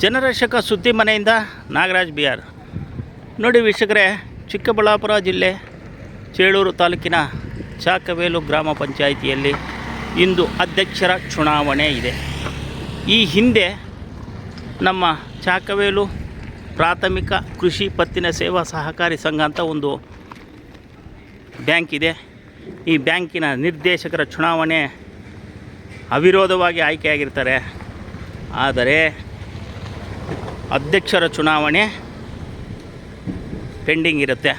ಜನರಕ್ಷಕ ಸುದ್ದಿ ಮನೆಯಿಂದ ನಾಗರಾಜ್ ಬಿಆರ್. ನೋಡಿ ವೀಕ್ಷಕರೇ, ಚಿಕ್ಕಬಳ್ಳಾಪುರ ಜಿಲ್ಲೆ ಚೇಳೂರು ತಾಲೂಕಿನ ಚಾಕವೇಲು ಗ್ರಾಮ ಪಂಚಾಯಿತಿಯಲ್ಲಿ ಇಂದು ಅಧ್ಯಕ್ಷರ ಚುನಾವಣೆ ಇದೆ. ಈ ಹಿಂದೆ ನಮ್ಮ ಚಾಕವೇಲು ಪ್ರಾಥಮಿಕ ಕೃಷಿ ಪತ್ತಿನ ಸೇವಾ ಸಹಕಾರಿ ಸಂಘ ಅಂತ ಒಂದು ಬ್ಯಾಂಕ್ ಇದೆ. ಈ ಬ್ಯಾಂಕಿನ ನಿರ್ದೇಶಕರ ಚುನಾವಣೆ ಅವಿರೋಧವಾಗಿ ಆಯ್ಕೆಯಾಗಿರ್ತಾರೆ. ಆದರೆ ಅಧ್ಯಕ್ಷರ ಚುನಾವಣೆ ಪೆಂಡಿಂಗ್ ಇರುತ್ತೆ.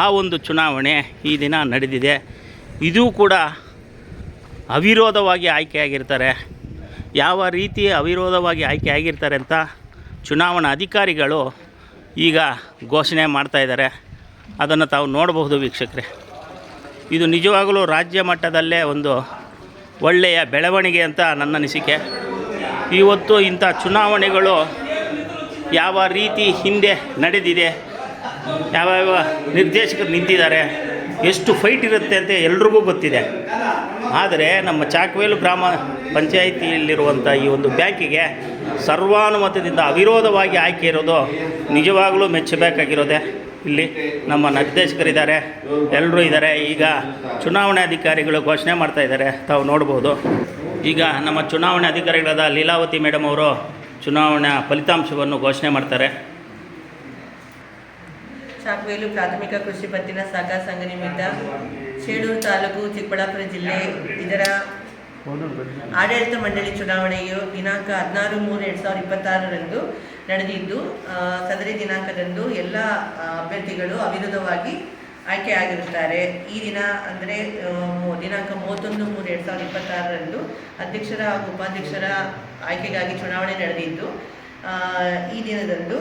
ಆ ಒಂದು ಚುನಾವಣೆ ಈ ದಿನ ನಡೆದಿದೆ. ಇದು ಕೂಡ ಅವಿರೋಧವಾಗಿ ಆಯ್ಕೆಯಾಗಿರ್ತಾರೆ. ಯಾವ ರೀತಿ ಅವಿರೋಧವಾಗಿ ಆಯ್ಕೆಯಾಗಿರ್ತಾರೆ ಅಂತ ಚುನಾವಣಾ ಅಧಿಕಾರಿಗಳು ಈಗ ಘೋಷಣೆ ಮಾಡ್ತಾಯಿದ್ದಾರೆ. ಅದನ್ನು ತಾವು ನೋಡಬಹುದು ವೀಕ್ಷಕರೇ. ಇದು ನಿಜವಾಗಲೂ ರಾಜ್ಯ ಮಟ್ಟದಲ್ಲೇ ಒಂದು ಒಳ್ಳೆಯ ಬೆಳವಣಿಗೆ ಅಂತ ನನ್ನ ಅನಿಸಿಕೆ. ಇವತ್ತು ಇಂಥ ಚುನಾವಣೆಗಳು ಯಾವ ರೀತಿ ಹಿಂದೆ ನಡೆದಿದೆ, ಯಾವ ನಿರ್ದೇಶಕರು ನಿಂತಿದ್ದಾರೆ, ಎಷ್ಟು ಫೈಟ್ ಇರುತ್ತೆ ಅಂತ ಎಲ್ರಿಗೂ ಗೊತ್ತಿದೆ. ಆದರೆ ನಮ್ಮ ಚಾಕವೇಲು ಗ್ರಾಮ ಪಂಚಾಯಿತಿಯಲ್ಲಿರುವಂಥ ಈ ಒಂದು ಬ್ಯಾಂಕಿಗೆ ಸರ್ವಾನುಮತದಿಂದ ಅವಿರೋಧವಾಗಿ ಆಯ್ಕೆ ಇರೋದು ನಿಜವಾಗಲೂ ಮೆಚ್ಚಬೇಕಾಗಿರೋದೆ. ಇಲ್ಲಿ ನಮ್ಮ ನಿರ್ದೇಶಕರಿದ್ದಾರೆ, ಎಲ್ಲರೂ ಇದ್ದಾರೆ. ಈಗ ಚುನಾವಣೆ ಅಧಿಕಾರಿಗಳು ಘೋಷಣೆ ಮಾಡ್ತಾಯಿದ್ದಾರೆ, ತಾವು ನೋಡ್ಬೋದು. ಈಗ ನಮ್ಮ ಚುನಾವಣೆ ಅಧಿಕಾರಿಗಳಾದ ಲೀಲಾವತಿ ಮೇಡಮ್ ಅವರು ಚುನಾವಣಾ ಫಲಿತಾಂಶವನ್ನು ಘೋಷಣೆ ಮಾಡ್ತಾರೆ. ಚಾಕವೇಲು ಪ್ರಾಥಮಿಕ ಕೃಷಿ ಪತ್ತಿನ ಸಹಕಾರ ಸಂಘ ನಿಮಿತ್ತ ಚೇಳೂರು ತಾಲೂಕು ಚಿಕ್ಕಬಳ್ಳಾಪುರ ಜಿಲ್ಲೆ ಇದರ ಆಡಳಿತ ಮಂಡಳಿ ಚುನಾವಣೆಯು ದಿನಾಂಕ 16/3/2026 ನಡೆದಿದ್ದು, ಸದರಿ ದಿನಾಂಕದಂದು ಎಲ್ಲ ಅಭ್ಯರ್ಥಿಗಳು ಅವಿರೋಧವಾಗಿ ಆಯ್ಕೆಯಾಗಿರುತ್ತಾರೆ. ಈ ದಿನ ಅಂದರೆ ದಿನಾಂಕ 31/3/2026 ಅಧ್ಯಕ್ಷರ ಹಾಗೂ ಉಪಾಧ್ಯಕ್ಷರ ಆಯ್ಕೆಗಾಗಿ ಚುನಾವಣೆ ನಡೆದಿದ್ದು, ಈ ದಿನದಂದು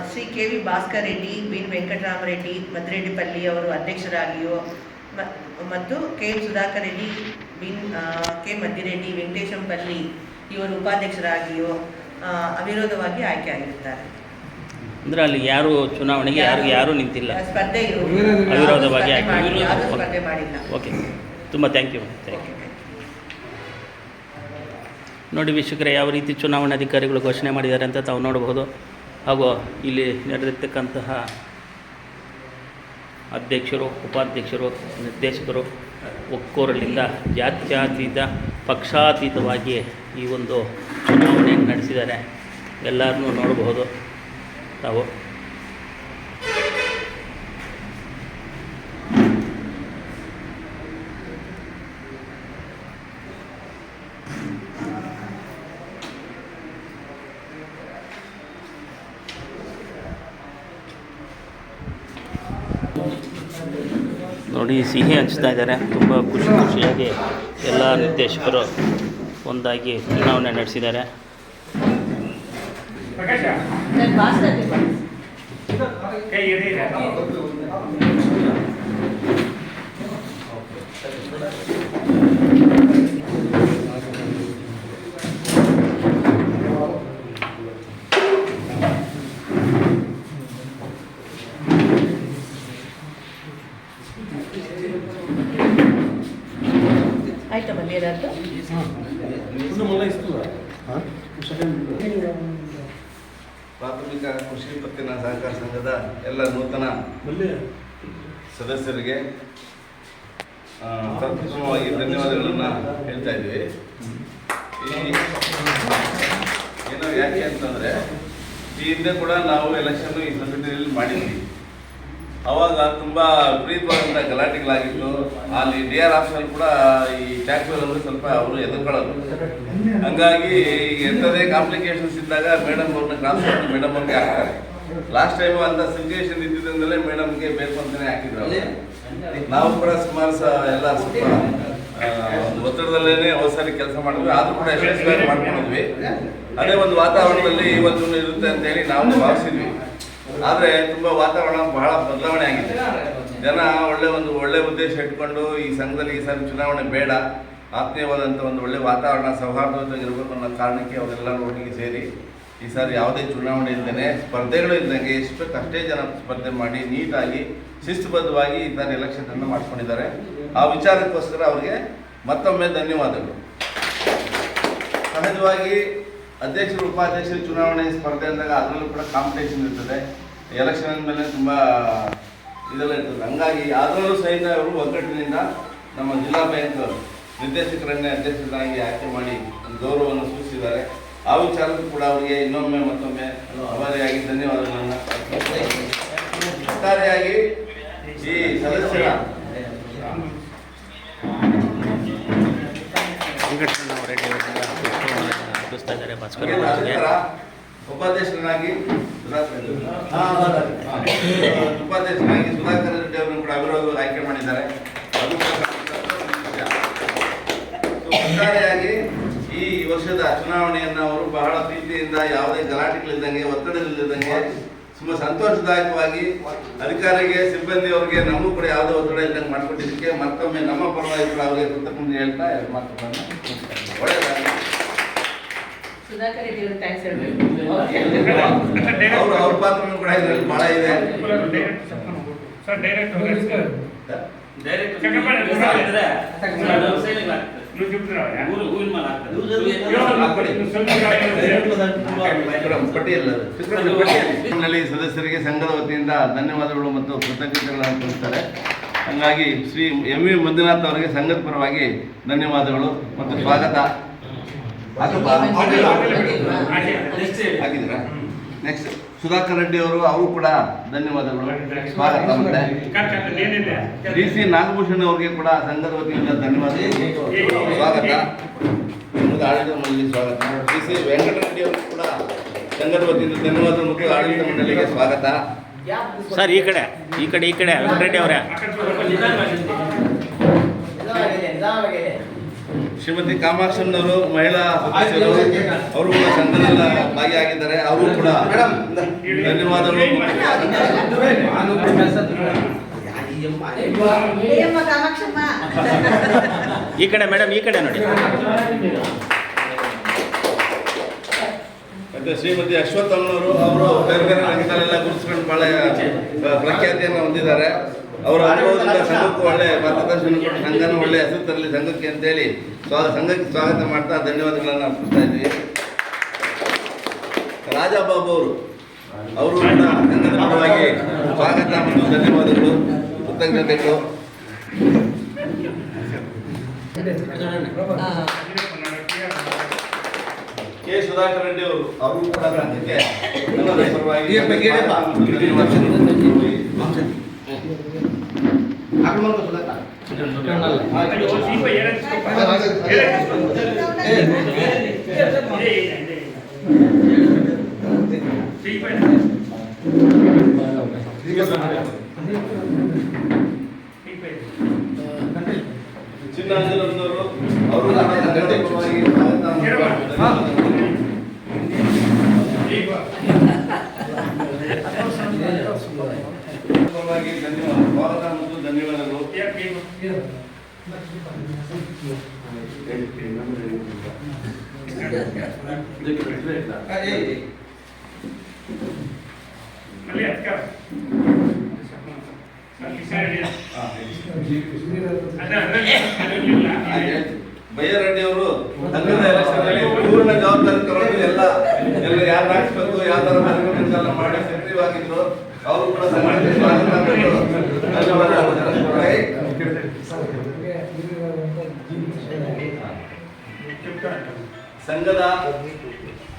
ಶ್ರೀ KV ಭಾಸ್ಕರ್ ರೆಡ್ಡಿ, ಬಿನ್ ವೆಂಕಟರಾಮರೆಡ್ಡಿ, ಮದ್ರೆಡ್ಡಿಪಲ್ಲಿ ಅವರು ಅಧ್ಯಕ್ಷರಾಗಿಯೋ ಮತ್ತು KM ಸುಧಾಕರ್ ರೆಡ್ಡಿ, ಬಿನ್ K ಮದ್ದಿರೆಡ್ಡಿ, ವೆಂಕಟೇಶಂಪಲ್ಲಿ ಇವರು ಉಪಾಧ್ಯಕ್ಷರಾಗಿಯೋ ಅವಿರೋಧವಾಗಿ ಆಯ್ಕೆಯಾಗಿರುತ್ತಾರೆ. ಅಂದರೆ ಅಲ್ಲಿ ಯಾರು ಚುನಾವಣೆಗೆ ಯಾರು ನಿಂತಿಲ್ಲ, ಸ್ಪರ್ಧೆ ಅವಿರೋಧವಾಗಿ ಸ್ಪರ್ಧೆ ಮಾಡಿಲ್ಲ. ಓಕೆ, ತುಂಬ ಥ್ಯಾಂಕ್ ಯು. ನೋಡಿ ವೀಕ್ಷಕರೇ, ಯಾವ ರೀತಿ ಚುನಾವಣಾಧಿಕಾರಿಗಳು ಘೋಷಣೆ ಮಾಡಿದ್ದಾರೆ ಅಂತ ತಾವು ನೋಡಬಹುದು. ಹಾಗೂ ಇಲ್ಲಿ ನಡೆದಿರ್ತಕ್ಕಂತಹ ಅಧ್ಯಕ್ಷರು, ಉಪಾಧ್ಯಕ್ಷರು, ನಿರ್ದೇಶಕರು ಒಕ್ಕೋರಲಿಂದ ಜಾತ್ಯತೀತ ಪಕ್ಷಾತೀತವಾಗಿ ಈ ಒಂದು ಚುನಾವಣೆ ನಡೆಸಿದ್ದಾರೆ. ಎಲ್ಲರನ್ನೂ ನೋಡಬಹುದು ತಾವು. ನೋಡಿ, ಸಿಹಿ ಹಂಚ್ತಾ ಇದ್ದಾರೆ. ತುಂಬ ಖುಷಿಯಾಗಿ ಎಲ್ಲ ನಿರ್ದೇಶಕರು ಒಂದಾಗಿ ಚುನಾವಣೆ ನಡೆಸಿದ್ದಾರೆ. ಆಯ್ತಾ ಬಂದಿರೋದು? ಪ್ರಾಥಮಿಕ ಕೃಷಿ ಪತ್ತಿನ ಸಹಕಾರ ಸಂಘದ ಎಲ್ಲ ನೂತನ ಸದಸ್ಯರಿಗೆ ಪ್ರಥಮವಾಗಿ ಧನ್ಯವಾದಗಳನ್ನು ಹೇಳ್ತಾ ಇದ್ವಿ. ಏನೋ ಯಾಕೆ ಅಂತಂದರೆ, ಈ ಹಿಂದೆ ಕೂಡ ನಾವು ಎಲೆಕ್ಷನ್ ಈ ಸಂಘಟನೆಯಲ್ಲಿ ಮಾಡಿದ್ವಿ. ಅವಾಗ ತುಂಬ ವಿಪರೀತವಾದಂಥ ಗಲಾಟೆಗಳಾಗಿತ್ತು. ಅಲ್ಲಿ DR ಆಫೀಸಲ್ಲಿ ಕೂಡ ಈ ಚಾಕವೇಲ್ ಅವರು ಸ್ವಲ್ಪ ಅವರು ಎದುರ್ಕೊಳ್ಳೋದು. ಹಂಗಾಗಿ ಎಂಥದೇ ಕಾಂಪ್ಲಿಕೇಶನ್ಸ್ ಇದ್ದಾಗ ಮೇಡಮ್ ಅವ್ರನ್ನ ಟ್ರಾನ್ಸ್ಫರ್ ಮೇಡಮ್ ಅವ್ರಿಗೆ ಹಾಕ್ತಾರೆ. ಲಾಸ್ಟ್ ಟೈಮು ಅಂತ ಸಿಚುವೇಶನ್ ಇದ್ದಿದ್ದರಿಂದಲೇ ಮೇಡಮ್ಗೆ ಬೇಕು ಅಂತಲೇ ಹಾಕಿದ್ರು. ನಾವು ಕೂಡ ಸುಮಾರು ಎಲ್ಲ ಸ್ವಲ್ಪ ಒಂದು ಒತ್ತಡದಲ್ಲೇ ಅವಸರಿ ಕೆಲಸ ಮಾಡಿದ್ವಿ. ಆದರೂ ಕೂಡ ಯಶಸ್ವಿಯಾಗಿ ಮಾಡ್ಕೊಂಡಿದ್ವಿ. ಅದೇ ಒಂದು ವಾತಾವರಣದಲ್ಲಿ ಇವತ್ತು ಇರುತ್ತೆ ಅಂತೇಳಿ ನಾವು ಭಾವಿಸಿದ್ವಿ. ಆದರೆ ತುಂಬ ವಾತಾವರಣ ಬಹಳ ಬದಲಾವಣೆ ಆಗಿದೆ. ಜನ ಒಳ್ಳೆ ಉದ್ದೇಶ ಇಟ್ಕೊಂಡು ಈ ಸಂಘದಲ್ಲಿ ಈ ಸಾರಿ ಚುನಾವಣೆ ಬೇಡ, ಆತ್ಮೀಯವಾದಂಥ ಒಂದು ಒಳ್ಳೆ ವಾತಾವರಣ, ಸೌಹಾರ್ದವಾಗಿರಬೇಕು ಅನ್ನೋ ಕಾರಣಕ್ಕೆ ಅವರೆಲ್ಲರೂ ಒಟ್ಟಿಗೆ ಸೇರಿ ಈ ಸಾರಿ ಯಾವುದೇ ಚುನಾವಣೆ ಇಲ್ಲದೇ, ಸ್ಪರ್ಧೆಗಳು ಇದ್ದಂಗೆ ಅಷ್ಟೇ ಜನ ಸ್ಪರ್ಧೆ ಮಾಡಿ ನೀಟಾಗಿ ಶಿಸ್ತುಬದ್ಧವಾಗಿ ಈ ಸಾರಿ ಎಲೆಕ್ಷನನ್ನು ಮಾಡ್ಕೊಂಡಿದ್ದಾರೆ. ಆ ವಿಚಾರಕ್ಕೋಸ್ಕರ ಅವರಿಗೆ ಮತ್ತೊಮ್ಮೆ ಧನ್ಯವಾದಗಳು. ಸಹಜವಾಗಿ ಅಧ್ಯಕ್ಷರು ಉಪಾಧ್ಯಕ್ಷರು ಚುನಾವಣೆ ಸ್ಪರ್ಧೆ ಅಂದಾಗ ಅದರಲ್ಲೂ ಕೂಡ ಕಾಂಪಿಟೇಷನ್ ಇರ್ತದೆ. ಎಲೆಕ್ಷನ್ ಮೇಲೆ ತುಂಬ ಇದೆಲ್ಲ ಇರ್ತದೆ. ಹಂಗಾಗಿ ಅದರಲ್ಲೂ ಸಹಿತ ಅವರು ಒಗ್ಗಟ್ಟಿನಿಂದ ನಮ್ಮ ಜಿಲ್ಲಾ ಬ್ಯಾಂಕ್ ನಿರ್ದೇಶಕರನ್ನೇ ಅಧ್ಯಕ್ಷರಾಗಿ ಆಯ್ಕೆ ಮಾಡಿ ಗೌರವವನ್ನು ಸೂಚಿಸಿದ್ದಾರೆ. ಆ ವಿಚಾರಕ್ಕೂ ಕೂಡ ಅವರಿಗೆ ಇನ್ನೊಮ್ಮೆ ಮತ್ತೊಮ್ಮೆ ಅವರಿಯಾಗಿ ಧನ್ಯವಾದಗಳನ್ನು ಒಟ್ಟಾರೆಯಾಗಿ ಈ ಸದಸ್ಯರ ಉಪಾಧ್ಯಕ್ಷರಾಗಿ ಸುಧಾಕರ್ ರೆಡ್ಡಿ ಅವರನ್ನು ಕೂಡ ಅವಿರೋಧವಾಗಿ ಆಯ್ಕೆ ಮಾಡಿದ್ದಾರೆ. ಅದು ಒಟ್ಟಾರೆಯಾಗಿ ಈ ವರ್ಷದ ಚುನಾವಣೆಯನ್ನು ಅವರು ಬಹಳ ಪ್ರೀತಿಯಿಂದ ಯಾವುದೇ ಗಲಾಟೆಗಳಿದ್ದಂಗೆ ಒತ್ತಡಗಳಿದ್ದಂಗೆ ತುಂಬ ಸಂತೋಷದಾಯಕವಾಗಿ ಅಧಿಕಾರಿಗೆ ಸಿಬ್ಬಂದಿಯವರಿಗೆ ನಮಗೂ ಕೂಡ ಯಾವುದೇ ಒತ್ತಡ ಇದ್ದಂಗೆ ಮಾಡಿಕೊಟ್ಟಿದ್ದಕ್ಕೆ ಮತ್ತೊಮ್ಮೆ ನಮ್ಮ ಪರವಾಗಿ ಕೂಡ ಅವರಿಗೆ ಕೃತಜ್ಞತೆ ಹೇಳ್ತಾ ಮಾತುಗಳನ್ನು ಒಳ್ಳೆಯದಾಗಲಿ. ಅವ್ರ ಪಾತ್ರನೂ ಕೂಡ ಇದರಲ್ಲಿ ಬಹಳ ಇದೆ. ಸದಸ್ಯರಿಗೆ ಸಂಘದ ವತಿಯಿಂದ ಧನ್ಯವಾದಗಳು ಮತ್ತು ಕೃತಜ್ಞತೆಗಳನ್ನು ತಿಳಿಸ್ತಾರೆ. ಹಾಗಾಗಿ ಶ್ರೀ ಎಂ ವಿ ಮಂಜುನಾಥ್ ಅವರಿಗೆ ಸಂಘದ ಪರವಾಗಿ ಧನ್ಯವಾದಗಳು ಮತ್ತು ಸ್ವಾಗತ. ಹಾಕಿದ್ದೀರಾ? ನೆಕ್ಸ್ಟ್ ಸುಧಾಕರ್ ರೆಡ್ಡಿ ಅವರು ಕೂಡ ಧನ್ಯವಾದಗಳು, ಸ್ವಾಗತ. ಮತ್ತೆ ಡಿ ಸಿ ನಾಗಭೂಷಣ್ ಅವರಿಗೆ ಕೂಡ ಸಂಘದ ವತಿಯಿಂದ ಧನ್ಯವಾದಗಳು, ಸ್ವಾಗತ. ಆಡಳಿತ ಮಂಡಳಿ ಸ್ವಾಗತ. ಡಿ ಸಿ ವೆಂಕಟರೆಡ್ಡಿ ಅವರು ಕೂಡ ಸಂಘದ ವತಿಯಿಂದ ಧನ್ಯವಾದಗಳು ಮತ್ತು ಆಡಳಿತ ಮಂಡಳಿಗೆ ಸ್ವಾಗತ. ಸರ್ ಈ ಕಡೆ ವೆಂಕಟರೆಡ್ಡಿ ಅವರೇ. ಶ್ರೀಮತಿ ಕಾಮಾಕ್ಷಮ್ಮನವರು ಮಹಿಳಾ ಸದಸ್ಯರು, ಅವರು ಕೂಡ ಸಂಘದಲ್ಲಿ ಭಾಗಿಯಾಗಿದ್ದಾರೆ. ಅವರು ಕೂಡ ಧನ್ಯವಾದಗಳು. ಈ ಕಡೆ ಮೇಡಮ್, ಈ ಕಡೆ ನೋಡಿ. ಮತ್ತೆ ಶ್ರೀಮತಿ ಅಶ್ವತ್ಥಮ್ಮನವರು, ಅವರು ಬೇರೆ ಬೇರೆ ರಂಗದಲ್ಲೆಲ್ಲ ಗುರುತಿಸ್ಕೊಂಡು ಬಹಳ ಪ್ರಖ್ಯಾತಿಯನ್ನು ಹೊಂದಿದ್ದಾರೆ. ಅವರ ಅನುಭವದಿಂದ ಸಂಘಕ್ಕೂ ಒಳ್ಳೆ ಮಾರ್ಗದರ್ಶನ ಕೊಟ್ಟು ಸಂಘನೂ ಒಳ್ಳೆ ಹೆಸರು ತರಲಿ ಸಂಘಕ್ಕೆ ಅಂತೇಳಿ ಸಂಘಕ್ಕೆ ಸ್ವಾಗತ ಮಾಡ್ತಾ ಧನ್ಯವಾದಗಳನ್ನು ಅರ್ಪಿಸ್ತಾ ಇದ್ದೀವಿ. ರಾಜಾಬಾಬು ಅವರು ಕೂಡ ಸಂಘದ ಪರವಾಗಿ ಸ್ವಾಗತ ಮತ್ತು ಧನ್ಯವಾದಗಳು, ಕೃತಜ್ಞತೆಗಳು. ಕೆ ಸುಧಾಕರ್ ರೆಡ್ಡಿ ಅವರು ಕೂಡ ಸಂಘಕ್ಕೆ ಪರವಾಗಿ ಚಿನ್ನಾಂಜನವರು ಅವರು ಪರವಾಗಿ ಧನ್ಯವಾದ, ಸ್ವಾಗತ ಮತ್ತು ಧನ್ಯವಾದಗಳು. ಬೈಯರೆಡ್ಡಿ ಅವರು ಸಂಘದ ಎಲೆಕ್ಷನ್ನಲ್ಲಿ ಪೂರ್ಣ ಜವಾಬ್ದಾರಿ ತಗೊಂಡು ಎಲ್ಲ ಯಾರು ಹಾಕ್ಸ್ಬೇಕು, ಯಾವ ಥರ ಎಲ್ಲ ಮಾಡಿ ಸಕ್ರಿಯವಾಗಿದ್ರು. ಅವರು ಕೂಡ ಸಂಘಕ್ಕೆ ಸ್ವಾಗತ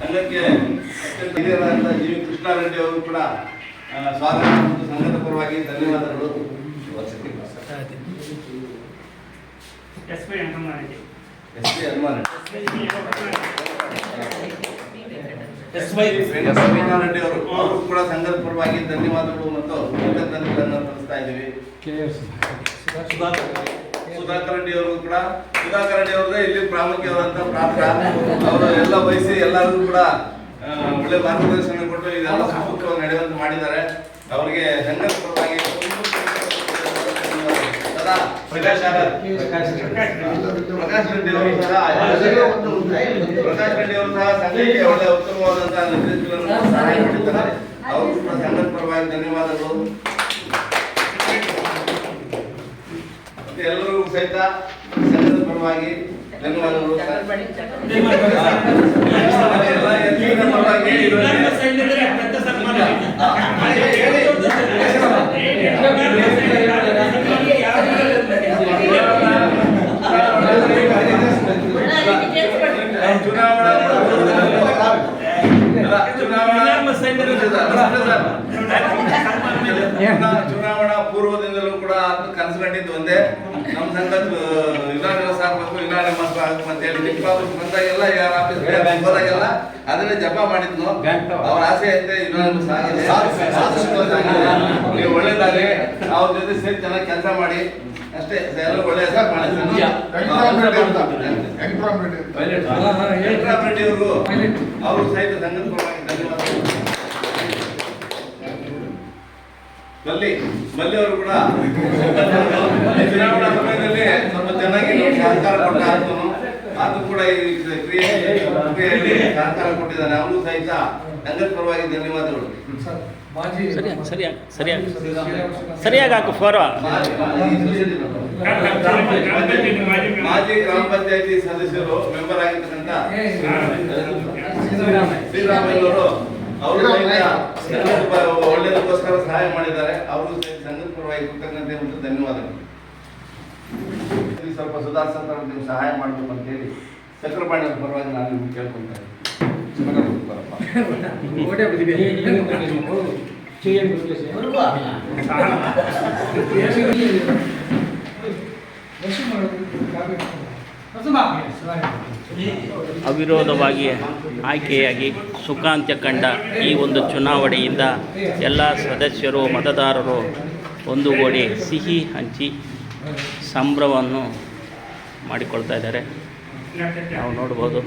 ಸಂಘಕ್ಕೆ ಹಿರಿಯರಾದ ಜಿ ವಿ ಕೃಷ್ಣಾರೆಡ್ಡಿ ಅವರು ಕೂಡ ಸ್ವಾಗತ ಮತ್ತು ಸಂಘದ ಪರವಾಗಿ ಧನ್ಯವಾದಗಳು. ಎಸ್ ಪಿ ಹನುಮಾನ್ ರೆಡ್ಡಿ ಅವರು ಕೂಡ ಸಂಘದ ಪರವಾಗಿ ಧನ್ಯವಾದಗಳು ಮತ್ತು ಕೃತಜ್ಞತೆಗಳನ್ನು ತಿಳಿಸ್ತಾ ಇದ್ದೀವಿ. ಸುಧಾಕರ್ ರೆಡ್ಡಿ ಅವರು ಕೂಡ ಅವ್ರದ್ದೇ ಇಲ್ಲಿ ಪ್ರಾಮುಖ್ಯವಾದಂಥ ಪಾತ್ರ. ಅವರು ಎಲ್ಲ ವಹಿಸಿ ಎಲ್ಲರಿಗೂ ಕೂಡ ಒಳ್ಳೆ ಮಾರ್ಗದರ್ಶನ ಕೊಟ್ಟು ಇದೆಲ್ಲ ಸುಮೂಲವಾಗಿ ನಡೆಯುವಂತೆ ಮಾಡಿದ್ದಾರೆ. ಅವರಿಗೆ ಸಂಘದ ಪರವಾಗಿ ಪ್ರಕಾಶ್ ರೆಡ್ಡಿ ಅವರು ಸಹ ಸಂಘಕ್ಕೆ ಒಳ್ಳೆ ಉತ್ತಮವಾದಂತಹ ನಿರ್ದೇಶನಗಳನ್ನು ಸಹಾಯ ಮಾಡಿದ್ದಾರೆ. ಅವರು ಕೂಡ ಸಂಘದ ಪರವಾಗಿ ಧನ್ಯವಾದಗಳು. ಎಲ್ಲರಿಗೂ ಸಹಿತ ಸಂಘದ ಪರವಾಗಿ ಧನ್ಯವಾದಗಳು. ಚುನಾವಣಾ ಪೂರ್ವದಿಂದಲೂ ಕೂಡ ಅದನ್ನು ಕನಸುಕೊಂಡಿದ್ದು ಒಂದೇ, ನಮ್ಮ ಸಂಘ ವಿಧಾನಸಭೆ ಆಗ್ಬೇಕು, ವಿಧಾನ ಮಾಸ್ಟರ್ ಆಗ್ಬೇಕು ಅಂತ ಹೇಳಿ ನಿಜವಾಗ್ಲೂ ಬಂದಾಗೆಲ್ಲ ಯಾರ ಆಫೀಸ್ಗೆ ಹೋದಾಗೆಲ್ಲ ಅದನ್ನೇ ಜಪ ಮಾಡಿದ್ನು. ಅವ್ರ ಆಸೆ ಐತೆ ನೀವು ಒಳ್ಳೇದಾಗಿ ಅವ್ರ ಜೊತೆ ಸೇರಿ ಚೆನ್ನಾಗಿ ಕೆಲಸ ಮಾಡಿ ಅಷ್ಟೇ. ಎಲ್ಲ ಒಳ್ಳೆಯ ರೆಡ್ಡಿ ಅವರು ಸಹಿತ ಸಂಘದ ಪರವಾಗಿ ಧನ್ಯವಾದಗಳು. ಮಲ್ಲಿ ಅವರು ಕೂಡ ಚುನಾವಣಾ ಸಮಯದಲ್ಲಿ ಸ್ವಲ್ಪ ಚೆನ್ನಾಗಿ ಸಹಕಾರ ಕೊಟ್ಟ ಅದು ಕೂಡ ಈ ಕ್ರಿಯೆಯಲ್ಲಿ ಸಹಕಾರ ಕೊಟ್ಟಿದ್ದಾನೆ. ಅವರು ಸಹಿತ ಸಂಘದ ಪರವಾಗಿ ಧನ್ಯವಾದಗಳು. ಸರಿಯಾಗಿ ಹಾಕು ಫೋರೋ. ಮಾಜಿ ಗ್ರಾಮ ಪಂಚಾಯತಿ ಸದಸ್ಯರು ಮೆಂಬರ್ ಆಗಿರ್ತಕ್ಕಂಥ ಶ್ರೀರಾಮಯ್ಯವರು ಅವರು ಒಳ್ಳೆಯದಕ್ಕೋಸ್ಕರ ಸಹಾಯ ಮಾಡಿದ್ದಾರೆ. ಅವರು ಸಂಘದ ಪರವಾಗಿ ಕೃತಜ್ಞತೆ ಮತ್ತು ಧನ್ಯವಾದಗಳು. ಸ್ವಲ್ಪ ಸುಧಾರಿಸಂತ ನೀವು ಸಹಾಯ ಮಾಡಬೇಕು ಅಂತ ಹೇಳಿ ಚಕ್ರಪಾಣಿ ಪರವಾಗಿ ನಾನು ನಿಮ್ಗೆ ಕೇಳ್ಕೊಳ್ತಾ ಅವಿರೋಧವಾಗಿ ಆಯ್ಕೆಯಾಗಿ ಸುಖಾಂತ್ಯ ಕಂಡ ಈ ಒಂದು ಚುನಾವಣೆಯಿಂದ ಎಲ್ಲ ಸದಸ್ಯರು ಮತದಾರರು ಒಂದುಗೂಡಿ ಸಿಹಿ ಹಂಚಿ ಸಂಭ್ರಮವನ್ನು ಮಾಡಿಕೊಳ್ತಾ ಇದ್ದಾರೆ. ನಾವು ನೋಡ್ಬೋದು.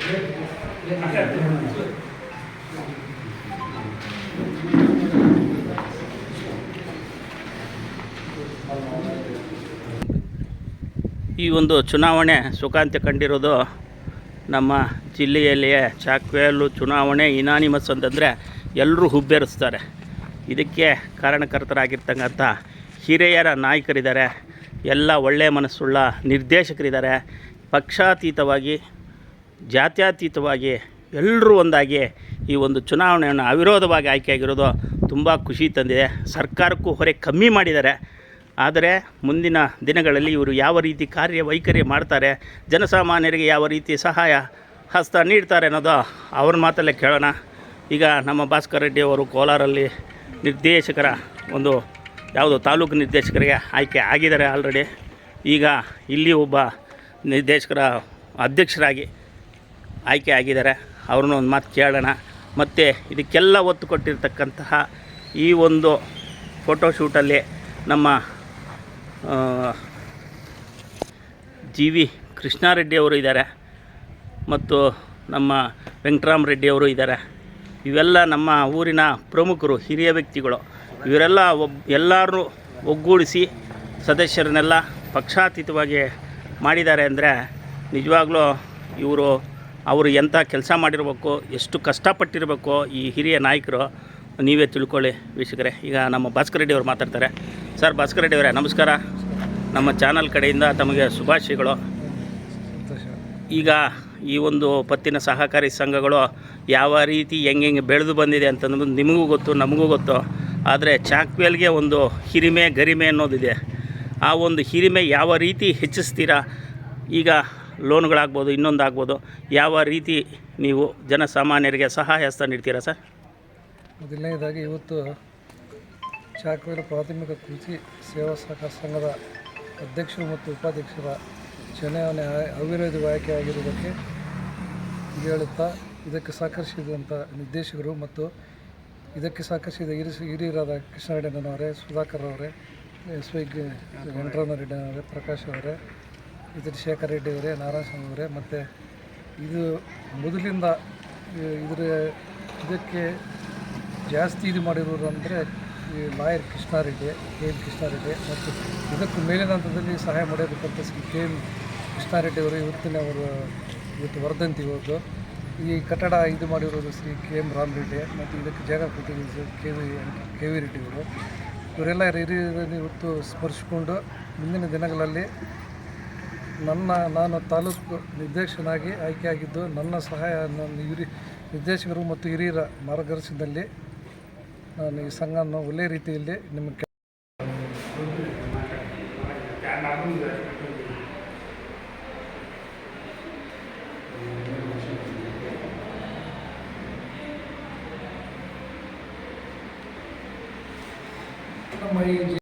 ಈ ಒಂದು ಚುನಾವಣೆ ಸುಖಾಂತ್ಯ ಕಂಡಿರೋದು ನಮ್ಮ ಜಿಲ್ಲೆಯಲ್ಲಿಯೇ ಚಾಕ್ವೇಲು ಚುನಾವಣೆ ಇನಾನಿಮಸ್ ಅಂತಂದರೆ ಎಲ್ಲರೂ ಹುಬ್ಬೇರಿಸ್ತಾರೆ. ಇದಕ್ಕೆ ಕಾರಣಕರ್ತರಾಗಿರ್ತಕ್ಕಂಥ ಹಿರಿಯರ ನಾಯಕರಿದ್ದಾರೆ, ಎಲ್ಲ ಒಳ್ಳೆಯ ಮನಸ್ಸುಳ್ಳ ನಿರ್ದೇಶಕರಿದ್ದಾರೆ. ಪಕ್ಷಾತೀತವಾಗಿ ಜಾತ್ಯತೀತವಾಗಿ ಎಲ್ಲರೂ ಒಂದಾಗಿ ಈ ಒಂದು ಚುನಾವಣೆಯನ್ನು ಅವಿರೋಧವಾಗಿ ಆಯ್ಕೆಯಾಗಿರೋದು ತುಂಬ ಖುಷಿ ತಂದಿದೆ. ಸರ್ಕಾರಕ್ಕೂ ಹೊರೆ ಕಮ್ಮಿ ಮಾಡಿದ್ದಾರೆ. ಆದರೆ ಮುಂದಿನ ದಿನಗಳಲ್ಲಿ ಇವರು ಯಾವ ರೀತಿ ಕಾರ್ಯವೈಖರಿ ಮಾಡ್ತಾರೆ, ಜನಸಾಮಾನ್ಯರಿಗೆ ಯಾವ ರೀತಿ ಸಹಾಯ ಹಸ್ತ ನೀಡ್ತಾರೆ ಅನ್ನೋದು ಅವ್ರ ಮಾತಲ್ಲೇ ಕೇಳೋಣ. ಈಗ ನಮ್ಮ ಭಾಸ್ಕರ್ ರೆಡ್ಡಿ ಅವರು ಕೋಲಾರಲ್ಲಿ ನಿರ್ದೇಶಕರ ಒಂದು ಯಾವುದೋ ತಾಲೂಕು ನಿರ್ದೇಶಕರಿಗೆ ಆಯ್ಕೆ ಆಗಿದ್ದಾರೆ ಆಲ್ರೆಡಿ. ಈಗ ಇಲ್ಲಿ ಒಬ್ಬ ನಿರ್ದೇಶಕರ ಅಧ್ಯಕ್ಷರಾಗಿ ಆಯ್ಕೆ ಆಗಿದ್ದಾರೆ. ಅವ್ರನ್ನ ಒಂದು ಮಾತು ಕೇಳೋಣ. ಮತ್ತು ಇದಕ್ಕೆಲ್ಲ ಒತ್ತು ಕೊಟ್ಟಿರ್ತಕ್ಕಂತಹ ಈ ಒಂದು ಫೋಟೋಶೂಟಲ್ಲಿ ನಮ್ಮ ಜಿ.ವಿ. ಕೃಷ್ಣಾರೆಡ್ಡಿ ಅವರು ಇದ್ದಾರೆ ಮತ್ತು ನಮ್ಮ ವೆಂಕಟರಾಮ ರೆಡ್ಡಿ ಅವರು ಇದ್ದಾರೆ. ಇವೆಲ್ಲ ನಮ್ಮ ಊರಿನ ಪ್ರಮುಖರು, ಹಿರಿಯ ವ್ಯಕ್ತಿಗಳು. ಇವರೆಲ್ಲ ಎಲ್ಲರೂ ಒಗ್ಗೂಡಿಸಿ ಸದಸ್ಯರನ್ನೆಲ್ಲ ಪಕ್ಷಾತೀತವಾಗಿ ಮಾಡಿದ್ದಾರೆ ಅಂದರೆ ನಿಜವಾಗ್ಲೂ ಅವರು ಎಂಥ ಕೆಲಸ ಮಾಡಿರಬೇಕು, ಎಷ್ಟು ಕಷ್ಟಪಟ್ಟಿರಬೇಕು ಈ ಹಿರಿಯ ನಾಯಕರು, ನೀವೇ ತಿಳ್ಕೊಳ್ಳಿ ವೀಕ್ಷಕರೇ. ಈಗ ನಮ್ಮ ಭಾಸ್ಕರ್ ರೆಡ್ಡಿ ಅವರು ಮಾತಾಡ್ತಾರೆ. ಸರ್, ಭಾಸ್ಕರ್ ರೆಡ್ಡಿ ಅವರೇ ನಮಸ್ಕಾರ. ನಮ್ಮ ಚಾನಲ್ ಕಡೆಯಿಂದ ತಮಗೆ ಶುಭಾಶಯಗಳು. ಈಗ ಈ ಒಂದು ಪತ್ತಿನ ಸಹಕಾರಿ ಸಂಘಗಳು ಯಾವ ರೀತಿ ಹೆಂಗೆ ಬೆಳೆದು ಬಂದಿದೆ ಅಂತಂದು ನಿಮಗೂ ಗೊತ್ತು, ನಮಗೂ ಗೊತ್ತು. ಆದರೆ ಚಾಕ್ವೇಲ್ಗೆ ಒಂದು ಹಿರಿಮೆ ಗರಿಮೆ ಅನ್ನೋದಿದೆ. ಆ ಒಂದು ಹಿರಿಮೆ ಯಾವ ರೀತಿ ಹೆಚ್ಚಿಸ್ತೀರಾ? ಈಗ ಲೋನ್ಗಳಾಗ್ಬೋದು, ಇನ್ನೊಂದಾಗ್ಬೋದು, ಯಾವ ರೀತಿ ನೀವು ಜನಸಾಮಾನ್ಯರಿಗೆ ಸಹಾಯ ಹಸ್ತ ನೀಡ್ತೀರಾ ಸರ್? ಮೊದಲನೇದಾಗಿ ಇವತ್ತು ಚಾಕ್ವೇಲು ಪ್ರಾಥಮಿಕ ಕೃಷಿ ಸೇವಾ ಸಹಕಾರ ಸಂಘದ ಅಧ್ಯಕ್ಷರು ಮತ್ತು ಉಪಾಧ್ಯಕ್ಷರ ಚುನಾವಣೆ ಅವಿರೋಧ ಆಯ್ಕೆಯಾಗಿರುವುದಕ್ಕೆ ಹೇಳುತ್ತಾ, ಇದಕ್ಕೆ ಸಹಕರಿಸಿದಂಥ ನಿರ್ದೇಶಕರು ಮತ್ತು ಇದಕ್ಕೆ ಸಹಕರಿಸಿದ ಹಿರಿಯರಾದ ಕೃಷ್ಣರೆಡ್ಡಿನವರೇ, ಸುಧಾಕರ್ ಅವರೇ, ಎಸ್.ವೈ. ವೆಂಕಟರಾಮ ರೆಡ್ಡಿ ಅವರೇ, ಪ್ರಕಾಶ್ ಅವರೇ, ಶೇಖರ್ ರೆಡ್ಡಿ ಅವರೇ, ನಾರಾಯಣ ಅವರೇ, ಮತ್ತು ಇದು ಮೊದಲಿಂದ ಇದಕ್ಕೆ ಜಾಸ್ತಿ ಇದು ಮಾಡಿರೋರು ಅಂದರೆ ಈ ಲಾಯರ್ ಕೃಷ್ಣಾರೆಡ್ಡಿ, ಕೆ.ಎಂ. ಕೃಷ್ಣಾರೆಡ್ಡಿ, ಮತ್ತು ಇದಕ್ಕೂ ಮೇಲಿನ ಹಂತದಲ್ಲಿ ಸಹಾಯ ಮಾಡಬೇಕಂತ ಶ್ರೀ ಕೆ.ಎಂ. ಕೃಷ್ಣಾರೆಡ್ಡಿ ಅವರು ಇವತ್ತು ವರ್ಧಂತಿ ಹೋದ್ದು. ಈ ಕಟ್ಟಡ ಇದು ಮಾಡಿರೋದು ಶ್ರೀ ಕೆ.ಎಂ. ರಾಮರೆಡ್ಡಿ, ಮತ್ತು ಇದಕ್ಕೆ ಜಾಗ ಕೊಟ್ಟಿದ್ದು ಕೆ.ವಿ. ರೆಡ್ಡಿ ಅವರು. ಇವರೆಲ್ಲ ಹಿರಿಯರನ್ನು ಇವತ್ತು ಸ್ಮರಿಸಿಕೊಂಡು ಮುಂದಿನ ದಿನಗಳಲ್ಲಿ ನಾನು ತಾಲೂಕು ನಿರ್ದೇಶಕನಾಗಿ ಆಯ್ಕೆಯಾಗಿದ್ದು, ನನ್ನ ಸಹಾಯ ನಿರ್ದೇಶಕರು ಮತ್ತು ಹಿರಿಯರ ಮಾರ್ಗದರ್ಶನದಲ್ಲಿ ನಾನು ಈ ಸಂಘವನ್ನು ಒಳ್ಳೆಯ ರೀತಿಯಲ್ಲಿ ನಿಮಗೆ ನಮ್ಮ ಈ